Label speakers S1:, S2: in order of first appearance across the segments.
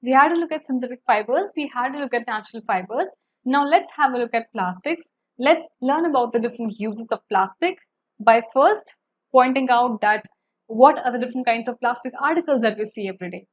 S1: We had to look at synthetic fibers, we had to look at natural fibers. Now let's have a look at plastics. Let's learn about the different uses of plastic by first pointing out that what are the different kinds of plastic articles that we see every day.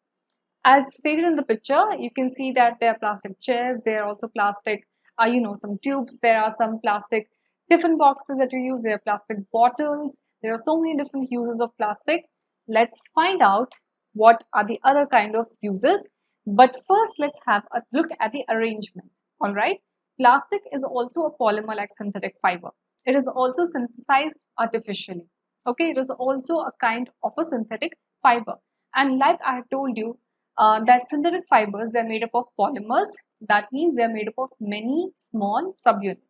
S1: As stated in the picture, you can see that there are plastic chairs, there are also plastic, some tubes, there are some plastic tiffin boxes that you use, there are plastic bottles, there are so many different uses of plastic. Let's find out what are the other kind of uses. But first, let's have a look at the arrangement. All right. Plastic is also a polymer like synthetic fiber. It is also synthesized artificially. Okay. It is also a kind of a synthetic fiber. And like I have told you, that synthetic fibers, they're made up of polymers. That means they're made up of many small subunits.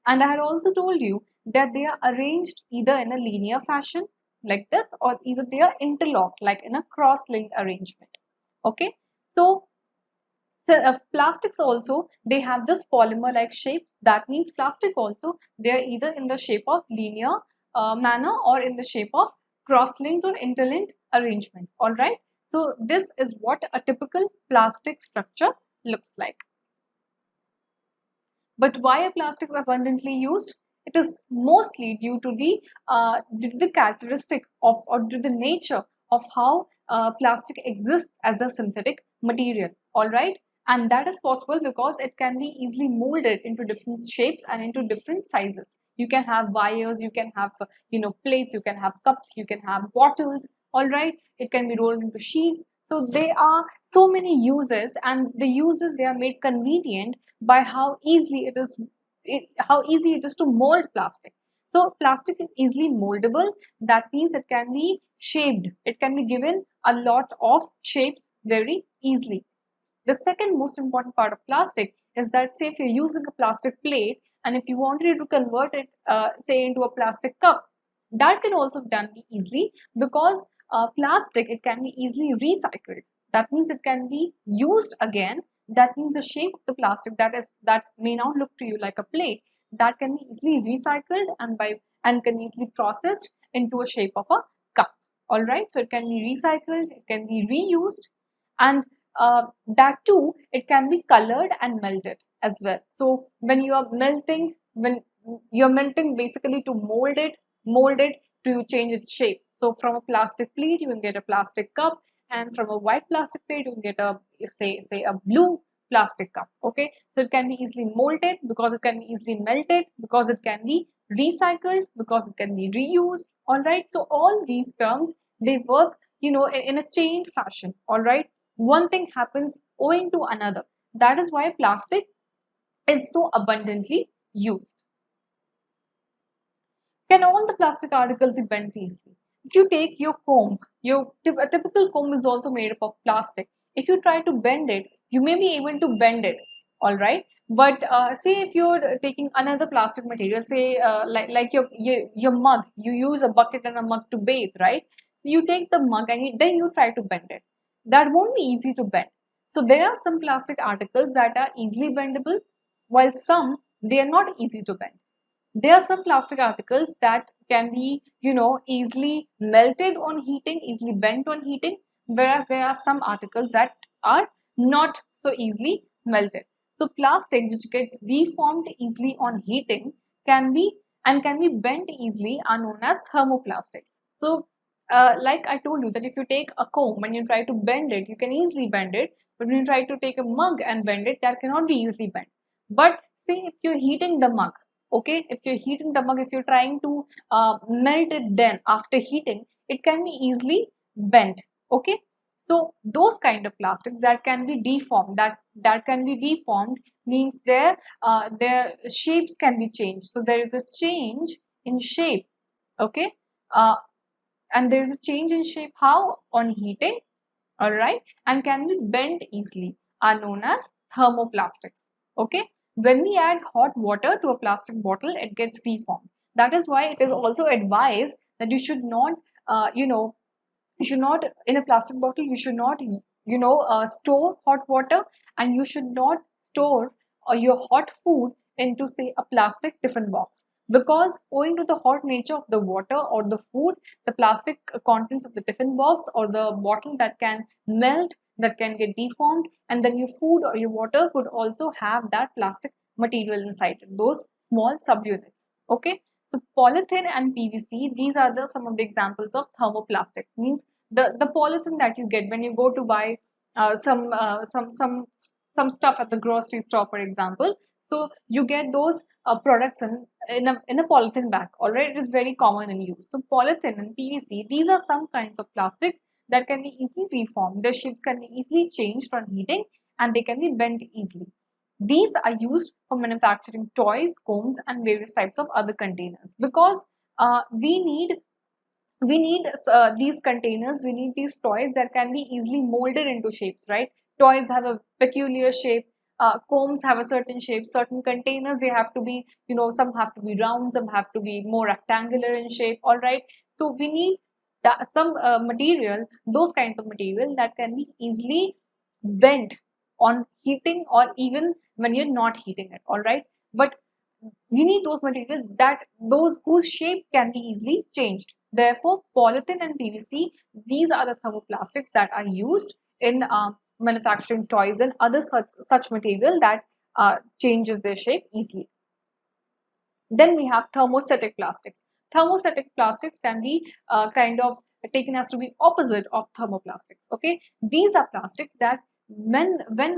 S1: And I had also told you that they are arranged either in a linear fashion like this, or either they are interlocked like in a cross-linked arrangement. Okay, so plastics also, they have this polymer like shape. That means plastic also, they are either in the shape of linear manner or in the shape of cross-linked or interlinked arrangement. All right, so this is what a typical plastic structure looks like. But why are plastics abundantly used? It is mostly due to the characteristic of, or to the nature of how plastic exists as a synthetic material. All right, and that is possible because it can be easily molded into different shapes and into different sizes. You can have wires, you can have plates, you can have cups, you can have bottles. All right, it can be rolled into sheets. So there are so many uses, and the uses, they are made convenient by how easy it is to mold plastic. So plastic is easily moldable. That means it can be shaped. It can be given a lot of shapes very easily. The second most important part of plastic is that, say if you're using a plastic plate and if you wanted to convert it say into a plastic cup, that can also be done easily because plastic, it can be easily recycled. That means it can be used again. That means the shape of the plastic that may not look to you like a plate, that can be easily recycled and can be easily processed into a shape of a cup. All right, so it can be recycled, it can be reused, and that too, it can be colored and melted as well. So when you're melting basically to mold it to change its shape. So from a plastic plate, you can get a plastic cup, and from a white plastic plate, you can get a say a blue plastic cup. Okay, so it can be easily molded because it can be easily melted, because it can be recycled, because it can be reused. All right, so all these terms, they work in a chained fashion. All right, one thing happens owing to another. That is why plastic is so abundantly used. Can all the plastic articles be bent easily? If you take your comb, a typical comb is also made up of plastic. If you try to bend it, you may be able to bend it, all right. But say if you're taking another plastic material, say like your mug, you use a bucket and a mug to bathe, right? So you take the mug and then you try to bend it. That won't be easy to bend. So there are some plastic articles that are easily bendable, while some, they are not easy to bend. There are some plastic articles that can be, easily melted on heating, easily bent on heating, whereas there are some articles that are not so easily melted. So plastic which gets deformed easily on heating can be bent easily are known as thermoplastics. So like I told you that if you take a comb and you try to bend it, you can easily bend it, but when you try to take a mug and bend it, that cannot be easily bent. But say if you're heating the mug, okay, if you're heating the mug, if you're trying to melt it, then after heating, it can be easily bent. Okay, so those kind of plastics that can be deformed, that can be deformed means their shapes can be changed. So there is a change in shape. Okay, uh, and there is a change in shape how? On heating. All right, and can be bent easily are known as thermoplastics. Okay, when we add hot water to a plastic bottle, it gets deformed. That is why it is also advised that you should not you should not, in a plastic bottle, you should not store hot water, and you should not store your hot food into, say, a plastic tiffin box, because owing to the hot nature of the water or the food, the plastic contents of the tiffin box or the bottle, that can melt, that can get deformed, and then your food or your water could also have that plastic material inside it, those small subunits. Okay, so polythene and PVC, these are some of the examples of thermoplastics. Means the polythene that you get when you go to buy some stuff at the grocery store, for example. So you get those products in a polythene bag. Alright, it is very common in use. So polythene and PVC, these are some kinds of plastics that can be easily reformed. Their shapes can be easily changed on heating, and they can be bent easily. These are used for manufacturing toys, combs, and various types of other containers, because we need these containers, we need these toys that can be easily molded into shapes, right? Toys have a peculiar shape, combs have a certain shape, certain containers, they have to be, some have to be round, some have to be more rectangular in shape, all right? So we need some material, those kinds of material that can be easily bent on heating, or even when you're not heating it, all right? But we need those materials those whose shape can be easily changed. Therefore, polythene and PVC, these are the thermoplastics that are used in manufacturing toys and other such material that changes their shape easily. Then we have thermostatic plastics. Thermostatic plastics can be kind of taken as to be opposite of thermoplastics. Okay, these are plastics that when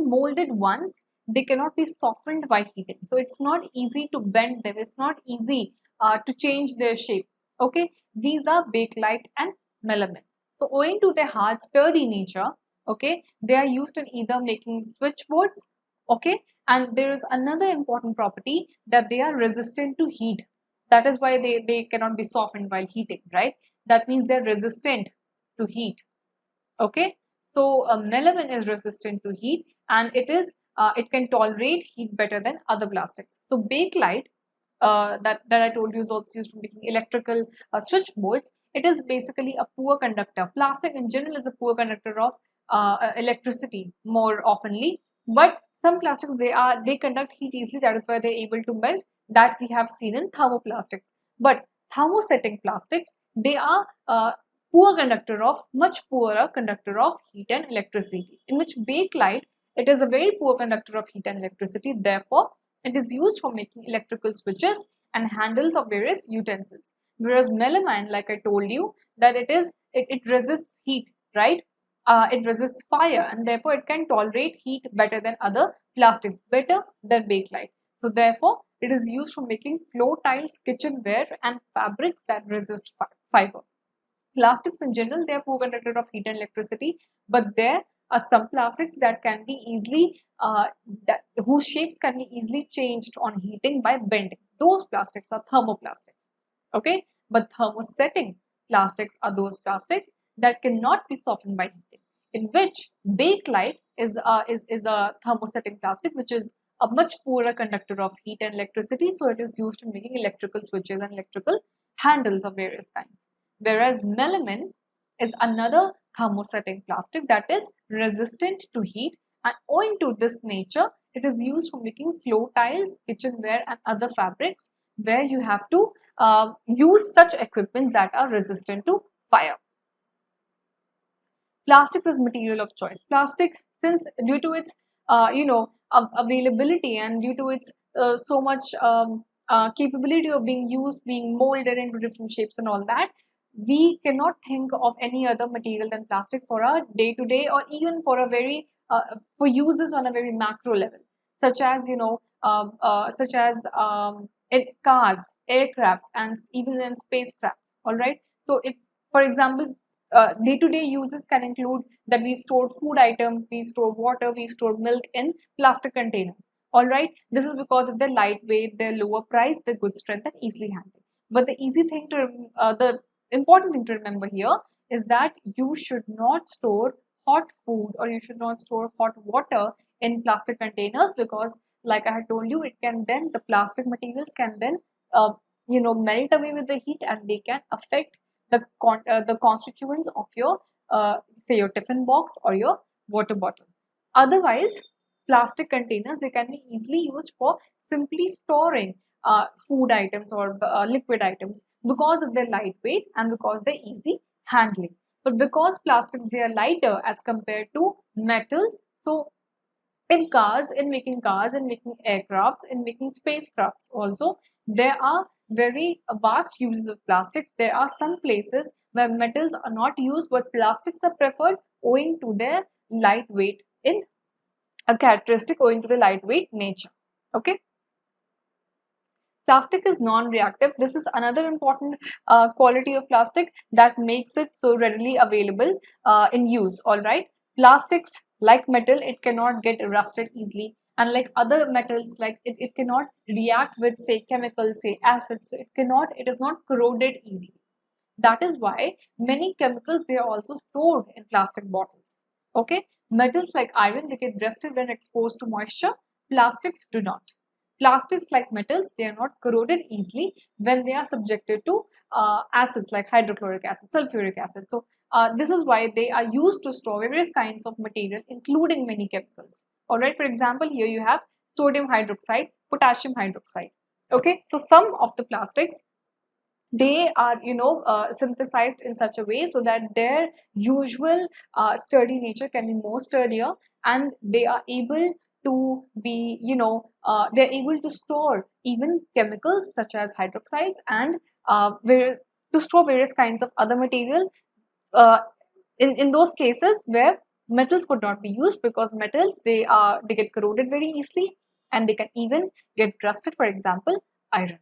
S1: molded once, they cannot be softened by heating. So it's not easy to bend them. It's not easy to change their shape. Okay, these are bakelite and melamine. So owing to their hard, sturdy nature, okay, they are used in either making switchboards, okay, and there is another important property that they are resistant to heat. That is why they cannot be softened while heating, right? That means they're resistant to heat. Okay, so melamine is resistant to heat, and it can tolerate heat better than other plastics. So bakelite, that I told you, is also used for making electrical switchboards. It is basically a poor conductor. Plastic in general is a poor conductor of electricity more oftenly, but some plastics, they conduct heat easily. That is why they're able to melt. That we have seen in thermoplastics. But thermosetting plastics, they are much poorer conductor of heat and electricity. In which bakelite, it is a very poor conductor of heat and electricity. Therefore, it is used for making electrical switches and handles of various utensils. Whereas melamine, like I told you, that it resists heat, right? It resists fire, and therefore it can tolerate heat better than other plastics, better than bakelite. So therefore, it is used for making floor tiles, kitchenware, and fabrics that resist fiber. Plastics in general, they are poor conductor of heat and electricity, but there are some plastics that can be easily, whose shapes can be easily changed on heating by bending. Those plastics are thermoplastics. Okay, but thermosetting plastics are those plastics that cannot be softened by heating. In which bakelite is a thermosetting plastic, which is a much poorer conductor of heat and electricity, so it is used in making electrical switches and electrical handles of various kinds. Whereas melamine is another thermosetting plastic that is resistant to heat, and owing to this nature, it is used for making floor tiles, kitchenware, and other fabrics where you have to use such equipment that are resistant to fire. Plastic is material of choice. Plastic, since due to its availability, and due to its so much capability of being used, being molded into different shapes and all that, we cannot think of any other material than plastic for our day-to-day, or even for a very for uses on a very macro level, such as in cars, aircrafts, and even in spacecraft. All right. So, if, for example, day-to-day uses can include that we store food items, we store water, we store milk in plastic containers. All right. This is because of their lightweight, their lower price, their good strength, and easily handled. But the important thing to remember here is that you should not store hot food, or you should not store hot water in plastic containers, because, like I had told you, the plastic materials can then melt away with the heat, and they can affect the constituents of your say your tiffin box or your water bottle. Otherwise, plastic containers, they can be easily used for simply storing food items or liquid items, because of their lightweight and because they're easy handling. But because plastics, they are lighter as compared to metals, so in cars, in making cars, in making aircrafts, in making spacecrafts also, there are very vast uses of plastics. There are some places where metals are not used, but plastics are preferred owing to their lightweight in a characteristic owing to the lightweight nature. Okay. Plastic is non-reactive. This is another important quality of plastic that makes it so readily available in use. All right. Plastics, like metal, it cannot get rusted easily. Unlike other metals, like it cannot react with, say, chemicals, say acids. So it is not corroded easily. That is why many chemicals, they are also stored in plastic bottles. Okay. Metals like iron, they get rusted when exposed to moisture. Plastics do not. Plastics, like metals, they are not corroded easily when they are subjected to acids like hydrochloric acid, sulfuric acid. So this is why they are used to store various kinds of material, including many chemicals. All right. For example, here you have sodium hydroxide, potassium hydroxide. Okay. So some of the plastics, they are synthesized in such a way so that their usual sturdy nature can be more sturdier, and they are able to be they're able to store even chemicals such as hydroxides, and to store various kinds of other material uh, in those cases where metals could not be used, because metals, they get corroded very easily, and they can even get rusted. For example, iron.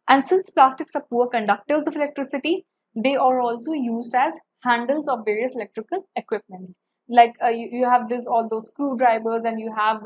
S1: And since plastics are poor conductors of electricity, they are also used as handles of various electrical equipments. Like you have all those screwdrivers, and you have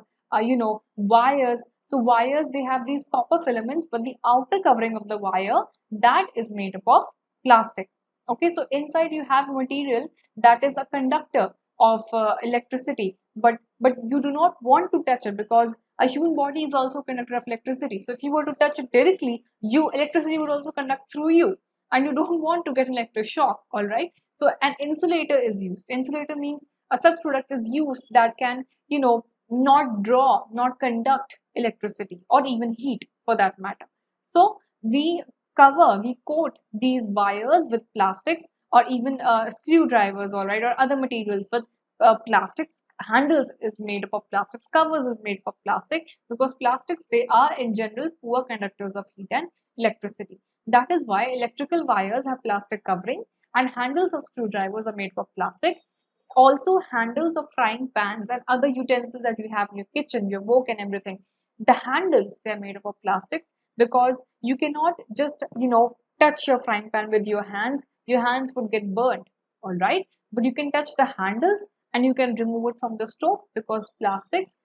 S1: wires. So wires, they have these copper filaments, but the outer covering of the wire, that is made up of plastic. Okay, so inside you have material that is a conductor of electricity, but you do not want to touch it, because a human body is also a conductor of electricity. So if you were to touch it directly, electricity would also conduct through you, and you don't want to get an electric shock. All right. So an insulator is used. Insulator means a such product is used that can not draw, not conduct electricity or even heat for that matter. So we coat these wires with plastics, or even screwdrivers, all right, or other materials with plastics. Handles is made up of plastics, covers is made up of plastic, because plastics, they are in general poor conductors of heat and electricity. That is why electrical wires have plastic covering, and handles of screwdrivers are made of plastic. Also, handles of frying pans and other utensils that you have in your kitchen, your wok and everything, the handles, they're made up of plastics, because you cannot just touch your frying pan with your hands. Your hands would get burned. All right. But you can touch the handles, and you can remove it from the stove, because plastics,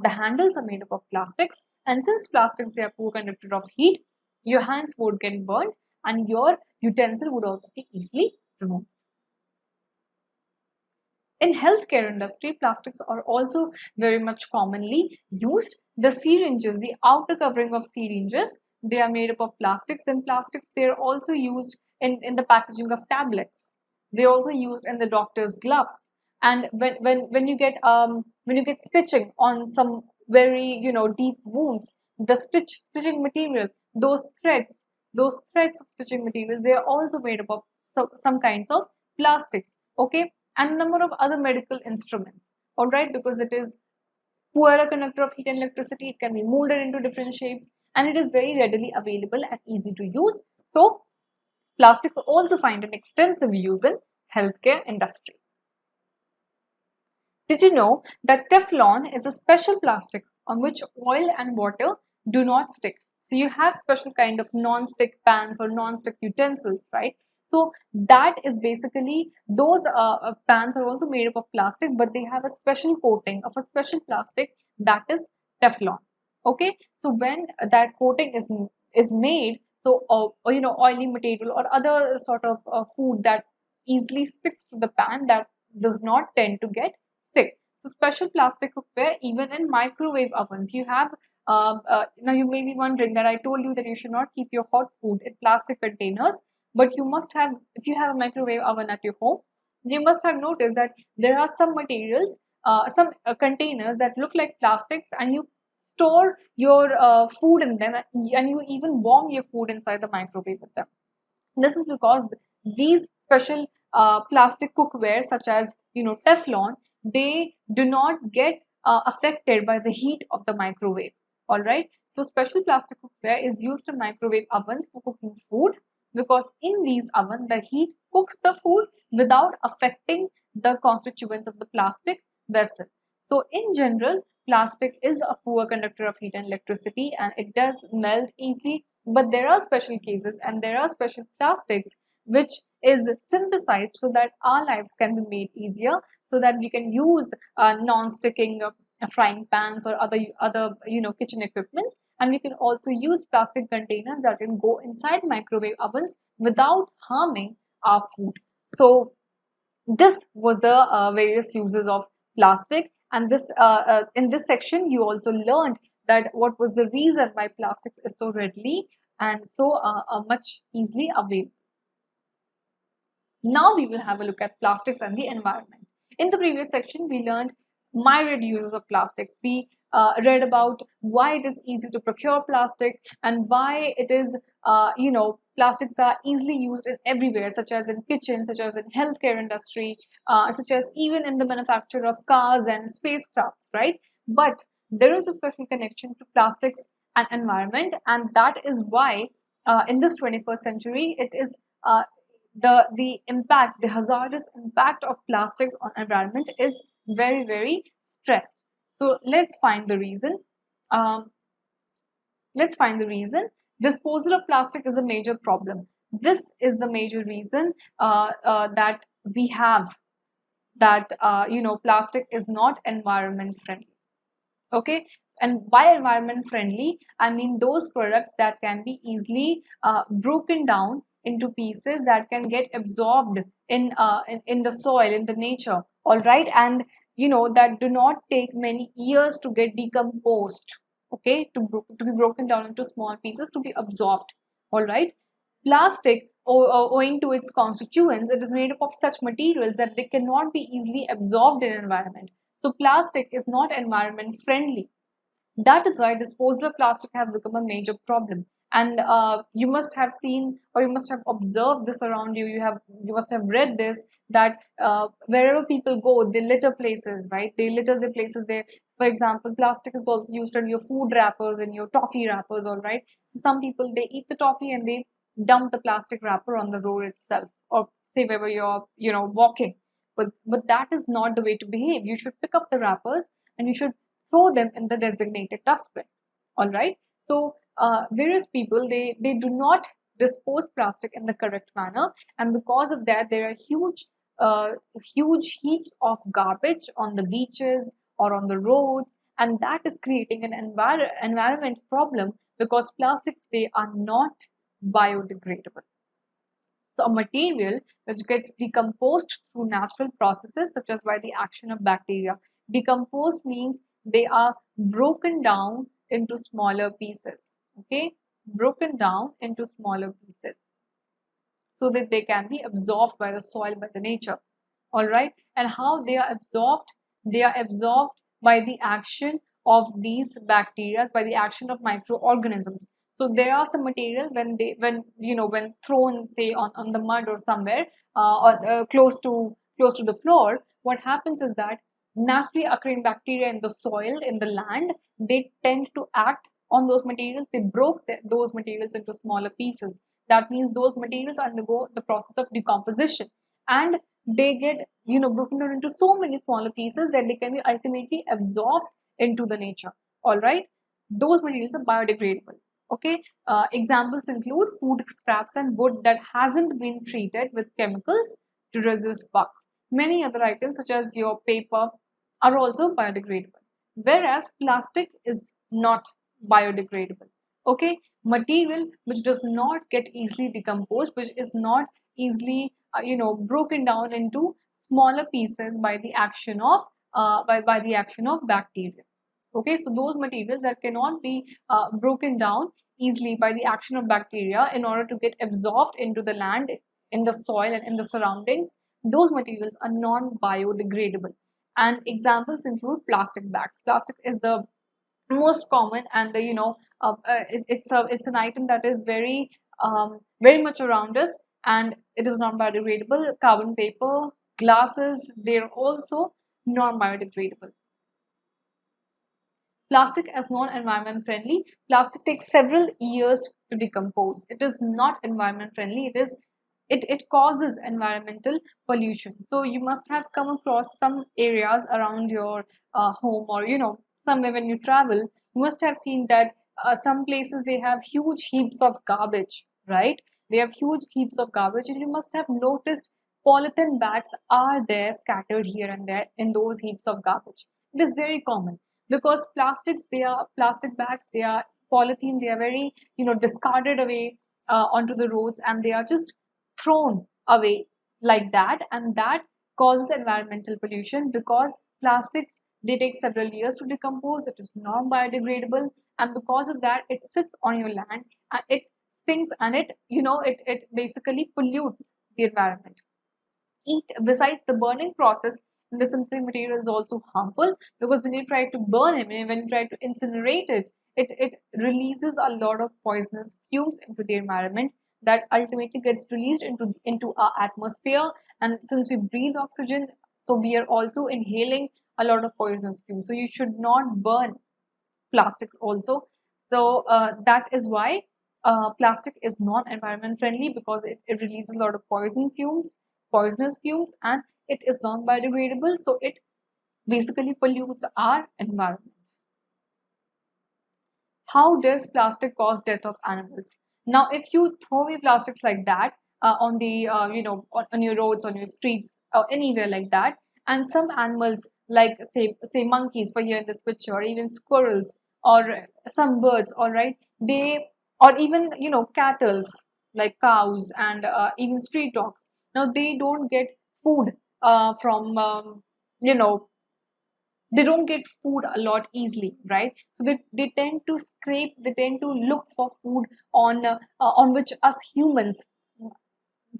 S1: the handles are made up of plastics, and since plastics, they are poor conductor of heat, your hands would get burned, and your utensil would also be easily removed. In healthcare industry, plastics are also very much commonly used. The syringes, the outer covering of syringes, they are made up of plastics, and plastics, they are also used in the packaging of tablets. They are also used in the doctor's gloves. And when you get stitching on some very deep wounds, the stitching material, those threads of stitching material, they are also made up of some kinds of plastics. Okay. And a number of other medical instruments. All right, because it is poorer conductor of heat and electricity, it can be molded into different shapes, and it is very readily available and easy to use. So plastics also find an extensive use in healthcare industry. Did you know that Teflon is a special plastic on which oil and water do not stick? So you have special kind of non-stick pans or non-stick utensils, right? So that is basically, those pans are also made up of plastic, but they have a special coating of a special plastic, that is Teflon. Okay, so when that coating is made, so oily material or other sort of food that easily sticks to the pan, that does not tend to get stick. So special plastic cookware, even in microwave ovens, you have now you may be wondering that I told you that you should not keep your hot food in plastic containers, but you must have, if you have a microwave oven at your home, you must have noticed that there are some materials, some containers that look like plastics, and you store your food in them, and you even warm your food inside the microwave with them. This is because these special plastic cookware such as Teflon, they do not get affected by the heat of the microwave. All right. So special plastic cookware is used in microwave ovens for cooking food, because in these ovens the heat cooks the food without affecting the constituents of the plastic vessel. So in general, plastic is a poor conductor of heat and electricity, and it does melt easily. But there are special cases and there are special plastics which is synthesized so that our lives can be made easier, so that we can use non-sticking frying pans or other kitchen equipments, and we can also use plastic containers that can go inside microwave ovens without harming our food. So this was the various uses of plastic, and this in this section you also learned that what was the reason why plastics is so readily and so much easily available. Now we will have a look at plastics and the environment. In the previous section, we learned myriad uses of plastics. We read about why it is easy to procure plastic and why it is, plastics are easily used in everywhere, such as in kitchens, such as in healthcare industry, such as even in the manufacture of cars and spacecraft, right? But there is a special connection to plastics and environment, and that is why in this 21st century, it is the impact, the hazardous impact of plastics on environment is very, very stressed. So let's find the reason. Um, let's find the reason. Disposal of plastic is a major problem. This is the major reason that we have that plastic is not environment friendly. Okay, and by environment friendly, I mean those products that can be easily broken down into pieces that can get absorbed in the soil, in the nature. All right, and that do not take many years to get decomposed. Okay, to be broken down into small pieces to be absorbed. All right, plastic, owing to its constituents, it is made up of such materials that they cannot be easily absorbed in environment. So plastic is not environment friendly. That is why disposal of plastic has become a major problem. And you must have seen, or you must have observed this around you. You must have read this, that wherever people go, they litter places, right? They litter the places. They, for example, plastic is also used in your food wrappers and your toffee wrappers. All right. So some people, they eat the toffee and they dump the plastic wrapper on the road itself, or say wherever you're walking. But that is not the way to behave. You should pick up the wrappers and you should throw them in the designated dustbin. All right. So various people, they do not dispose plastic in the correct manner, and because of that there are huge heaps of garbage on the beaches or on the roads, and that is creating an environment problem, because plastics, they are not biodegradable. So a material which gets decomposed through natural processes such as by the action of bacteria. Decomposed means they are broken down into smaller pieces. Okay, broken down into smaller pieces so that they can be absorbed by the soil, by the nature. All right, and how they are absorbed? They are absorbed by the action of these bacteria, by the action of microorganisms. So there are some material when thrown, say on the mud or somewhere, or close to the floor, what happens is that naturally occurring bacteria in the soil, in the land, they tend to act on those materials. They broke those materials into smaller pieces. That means those materials undergo the process of decomposition, and they get broken down into so many smaller pieces that they can be ultimately absorbed into the nature. All right, those materials are biodegradable. Okay, examples include food scraps and wood that hasn't been treated with chemicals to resist bugs. Many other items such as your paper are also biodegradable, whereas plastic is not biodegradable. Okay, material which does not get easily decomposed, which is not easily broken down into smaller pieces by the action of by the action of bacteria. Okay, so those materials that cannot be broken down easily by the action of bacteria in order to get absorbed into the land, in the soil, and in the surroundings, those materials are non-biodegradable. And examples include plastic bags. Plastic is the most common, and the it's an item that is very much around us, and it is non-biodegradable. Carbon paper, glasses, they're also non-biodegradable. Plastic as non-environment friendly. Plastic takes several years to decompose. It is not environment friendly. It causes environmental pollution. So you must have come across some areas around your home, or somewhere when you travel, you must have seen that some places they have huge heaps of garbage, right? They have huge heaps of garbage, and you must have noticed polythene bags are there scattered here and there in those heaps of garbage. It is very common because plastic bags, they are polythene, they are very discarded away onto the roads, and they are just thrown away like that, and that causes environmental pollution because plastics, they take several years to decompose. It is non-biodegradable, and because of that, it sits on your land and it stinks, and it basically pollutes the environment. Besides, the burning process in the synthetic material is also harmful because when you try to burn it, when you try to incinerate it, it releases a lot of poisonous fumes into the environment that ultimately gets released into our atmosphere. And since we breathe oxygen, so we are also inhaling a lot of poisonous fumes. So you should not burn plastics also. So that is why plastic is not environment friendly, because it releases a lot of poisonous fumes, and it is non-biodegradable. So it basically pollutes our environment. How does plastic cause death of animals? Now, if you throw away plastics like that on the on your roads, on your streets, or anywhere like that, and some animals like say monkeys for here in this picture, or even squirrels, or some birds, all right, they, or even cattle like cows, and even street dogs. Now they don't get food from you know they don't get food a lot easily, right? So they tend to scrape, they tend to look for food on which us humans,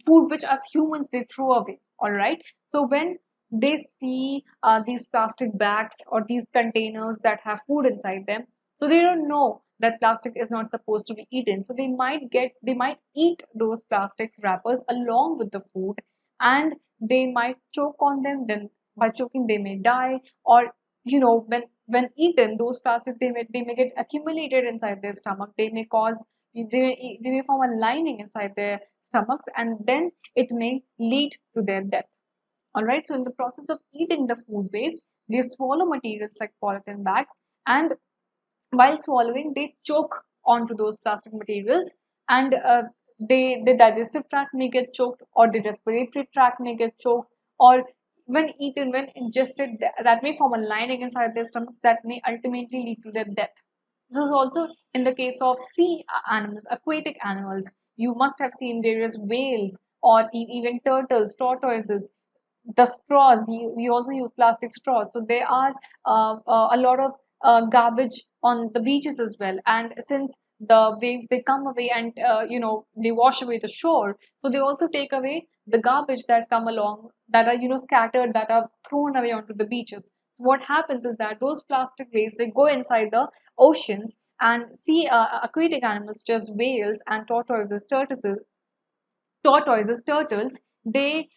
S1: food which us humans they throw away, all right? So when they see these plastic bags or these containers that have food inside them, so they don't know that plastic is not supposed to be eaten, so they might eat those plastics wrappers along with the food, and they might choke on them. Then by choking they may die, or when eaten, those plastics, they may get accumulated inside their stomach. They may cause, they may form a lining inside their stomachs, and then it may lead to their death. All right. So in the process of eating the food waste, they swallow materials like polythene bags, and while swallowing, they choke onto those plastic materials, and the digestive tract may get choked, or the respiratory tract may get choked, or when eaten, when ingested, that may form a lining inside their stomachs that may ultimately lead to their death. This is also in the case of sea animals, aquatic animals. You must have seen various whales, or even turtles, tortoises. The straws, we also use plastic straws. So there are a lot of garbage on the beaches as well. And since the waves, they come away, and they wash away the shore, so they also take away the garbage that come along, that are scattered, that are thrown away onto the beaches. What happens is that those plastic waste, they go inside the oceans, and sea aquatic animals, just whales and turtles, they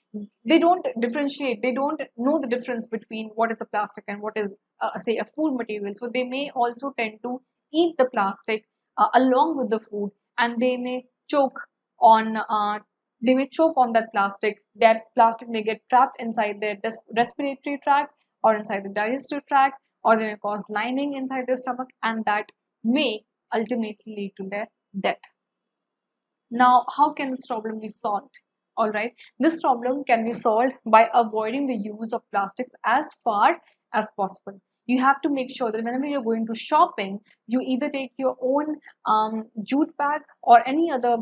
S1: don't differentiate, they don't know the difference between what is a plastic and what is say a food material. So they may also tend to eat the plastic along with the food, and they may choke on that plastic. That plastic may get trapped inside their respiratory tract, or inside the digestive tract, or they may cause lining inside their stomach, and that may ultimately lead to their death. Now, how can this problem be solved? All right, this problem can be solved by avoiding the use of plastics as far as possible. You have to make sure that whenever you're going to shopping, you either take your own jute bag, or any other,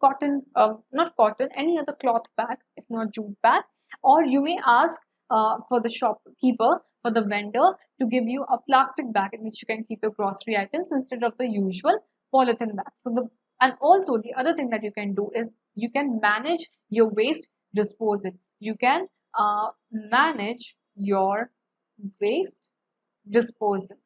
S1: cotton, not cotton, any other cloth bag, if not jute bag, or you may ask for the shopkeeper, for the vendor, to give you a plastic bag in which you can keep your grocery items instead of the usual polythene bags. And also the other thing that you can do is you can manage your waste disposal. You can manage your waste disposal.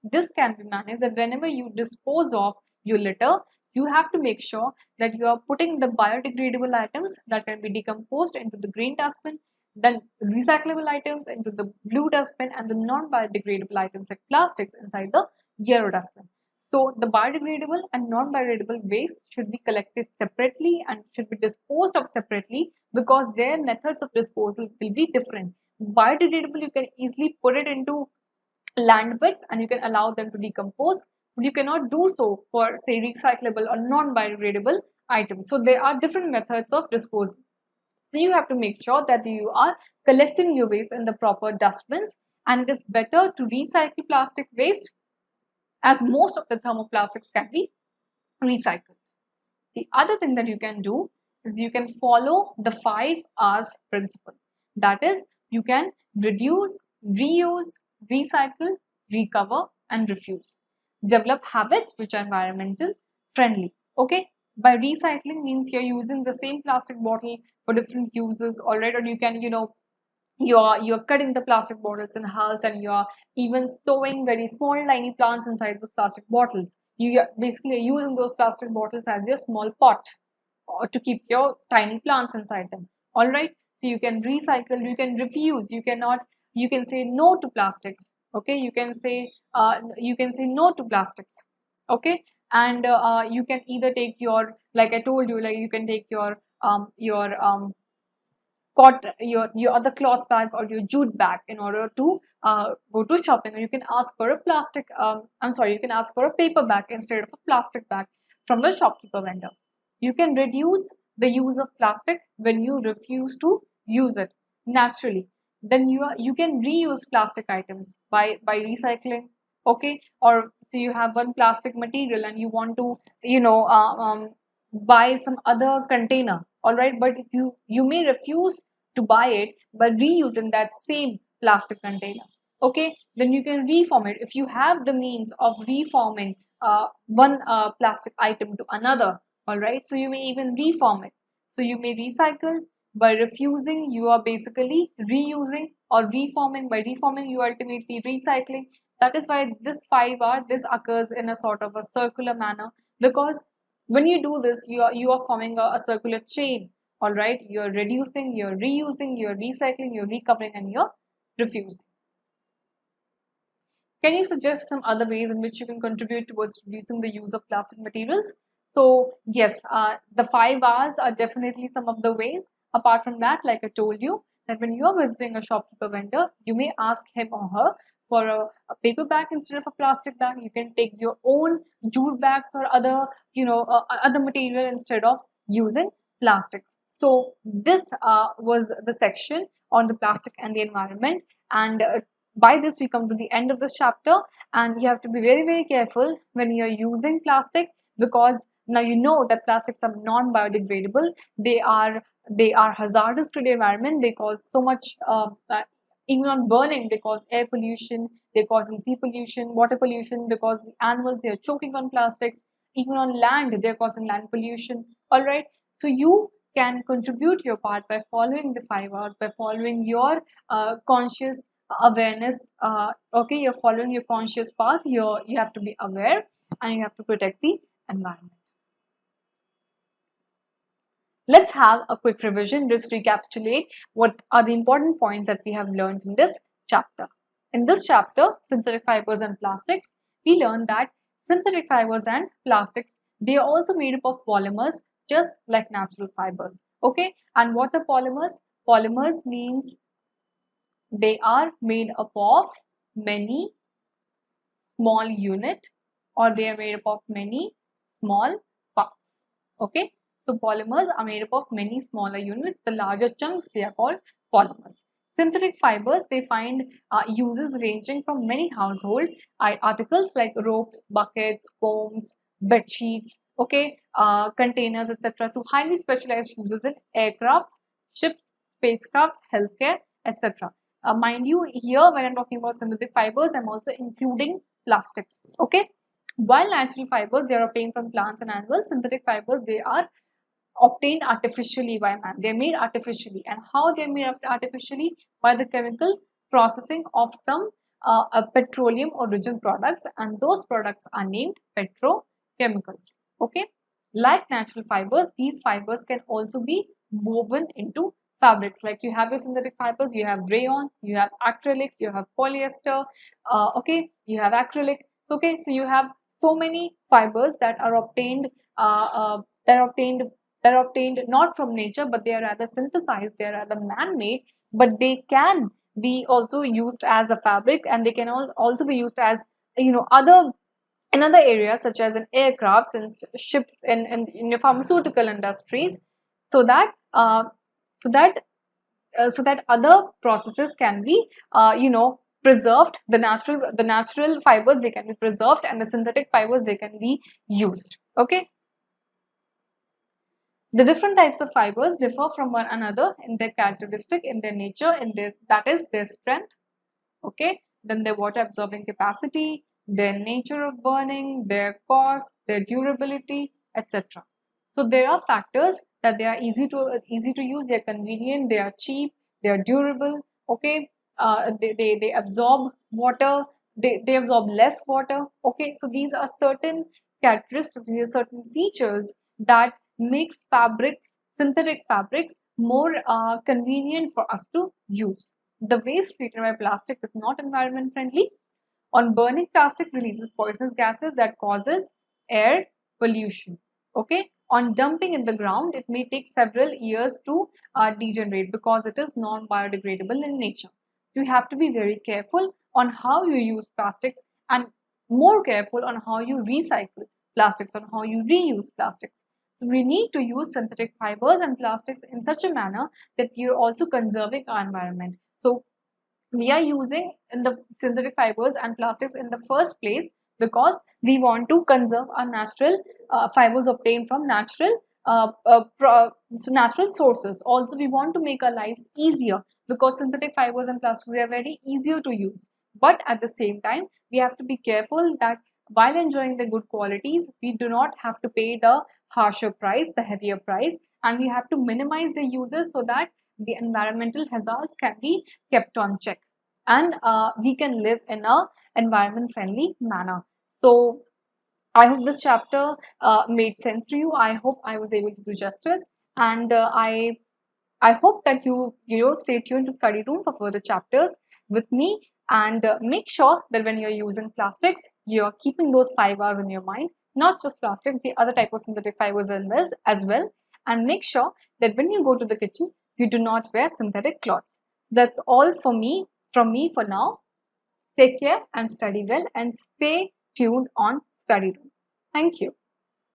S1: This can be managed that whenever you dispose of your litter, you have to make sure that you are putting the biodegradable items that can be decomposed into the green dustbin, then recyclable items into the blue dustbin, and the non-biodegradable items like plastics inside the yellow dustbin. So the biodegradable and non-biodegradable waste should be collected separately and should be disposed of separately because their methods of disposal will be different. Biodegradable, you can easily put it into land bits and you can allow them to decompose, but you cannot do so for, say, recyclable or non-biodegradable items. So there are different methods of disposal. So you have to make sure that you are collecting your waste in the proper dustbins, and it is better to recycle plastic waste as most of the thermoplastics can be recycled. The other thing that you can do is you can follow the 5 R's principle. That is, you can reduce, reuse, recycle, recover, and refuse. Develop habits which are environmental friendly. Okay, by recycling means you're using the same plastic bottle for different uses, alright, or you can, you're cutting the plastic bottles in halves and you're even sowing very small tiny plants inside the plastic bottles. You basically are using those plastic bottles as your small pot to keep your tiny plants inside them. All right, so you can recycle, you can refuse, you can say no to plastics. Okay, you can say no to plastics. Okay, and you can either take your, like I told you, like you can take your your other cloth bag or your jute bag in order to go to shopping, or you can ask for a plastic you can ask for a paper bag instead of a plastic bag from the shopkeeper vendor. You can reduce the use of plastic when you refuse to use it naturally. Then you can reuse plastic items by recycling. Okay, or so you have one plastic material and you want to buy some other container, all right, but if you may refuse to buy it by reusing that same plastic container. Okay, then you can reform it if you have the means of reforming one plastic item to another. All right, so you may even reform it. So you may recycle. By refusing, you are basically reusing, or reforming. By reforming, you are ultimately recycling. That is why this 5R, this occurs in a sort of a circular manner, because when you do this, you are forming a circular chain. All right, you're reducing, you're reusing, you're recycling, you're recovering, and you're refusing. Can you suggest some other ways in which you can contribute towards reducing the use of plastic materials? So yes, the 5 R's are definitely some of the ways. Apart from that, like I told you, that when you're visiting a shopkeeper vendor, you may ask him or her for a paper bag instead of a plastic bag. You can take your own jute bags or other, other material instead of using plastics. So this was the section on the plastic and the environment, and by this we come to the end of this chapter. And you have to be very, very careful when you're using plastic, because now you know that plastics are non-biodegradable. They are hazardous to the environment. They cause so much even on burning, they cause air pollution, they cause sea pollution, water pollution, because the animals, they are choking on plastics. Even on land, they're causing land pollution. All right, so you can contribute your part by following the 5 R's, by following your conscious awareness. Okay, you're following your conscious path. You have to be aware and you have to protect the environment. Let's have a quick revision. Let's recapitulate what are the important points that we have learned in this chapter. In this chapter, synthetic fibers and plastics, we learned that synthetic fibers and plastics, they are also made up of polymers, just like natural fibers. Okay, and what are polymers? Polymers means they are made up of many small units, or they are made up of many small parts. Okay, so polymers are made up of many smaller units. The larger chunks, they are called polymers. Synthetic fibers, they find uses ranging from many household articles like ropes, buckets, combs, bed sheets, okay, containers, etc., to highly specialized uses in aircraft, ships, spacecraft, healthcare, etc. Mind you, here when I'm talking about synthetic fibers, I'm also including plastics. Okay, while natural fibers, they are obtained from plants and animals, synthetic fibers, they are obtained artificially by man. They're made artificially. And how they're made artificially? By the chemical processing of some petroleum origin products, and those products are named petrochemicals. Okay, Like natural fibers, these fibers can also be woven into fabrics. Like you have your synthetic fibers, you have rayon, you have acrylic, you have polyester, okay, you have acrylic. Okay, so you have so many fibers that are obtained, that are obtained, not from nature, but they are rather synthesized, they are rather man-made, but they can be also used as a fabric, and they can also be used as, other in other areas such as in aircrafts and ships and in the pharmaceutical industries, so that so that so that other processes can be preserved. The natural fibers, they can be preserved, and the synthetic fibers, they can be used. Okay, the different types of fibers differ from one another in their characteristic, in their nature, in their, that is their strength, okay, then their water absorbing capacity, their nature of burning, their cost, their durability, etc. So there are factors that they are easy to use, they are convenient, they are cheap, they are durable, okay, they absorb water, they absorb less water, okay. So these are certain characteristics, these are certain features that makes fabrics, synthetic fabrics, more convenient for us to use. The waste treated by plastic is not environment friendly. On burning, plastic releases poisonous gases that causes air pollution. Okay. On dumping in the ground, it may take several years to degenerate because it is non-biodegradable in nature. So you have to be very careful on how you use plastics, and more careful on how you recycle plastics, on how you reuse plastics. So we need to use synthetic fibers and plastics in such a manner that we are also conserving our environment. So we are using in the synthetic fibers and plastics in the first place because we want to conserve our natural fibers obtained from natural sources. Also, we want to make our lives easier because synthetic fibers and plastics are very easier to use. But at the same time, we have to be careful that while enjoying the good qualities, we do not have to pay the harsher price, the heavier price, and we have to minimize the uses so that the environmental hazards can be kept on check, and we can live in a environment friendly manner. So I hope this chapter made sense to you. I hope I was able to do justice, and I hope that you stay tuned to study room for further chapters with me, and make sure that when you're using plastics, you're keeping those 5 hours in your mind, not just plastics, the other type of synthetic fibers in this as well. And make sure that when you go to the kitchen, you do not wear synthetic cloths. That's all from me for now. Take care and study well, and stay tuned on study room. Thank you.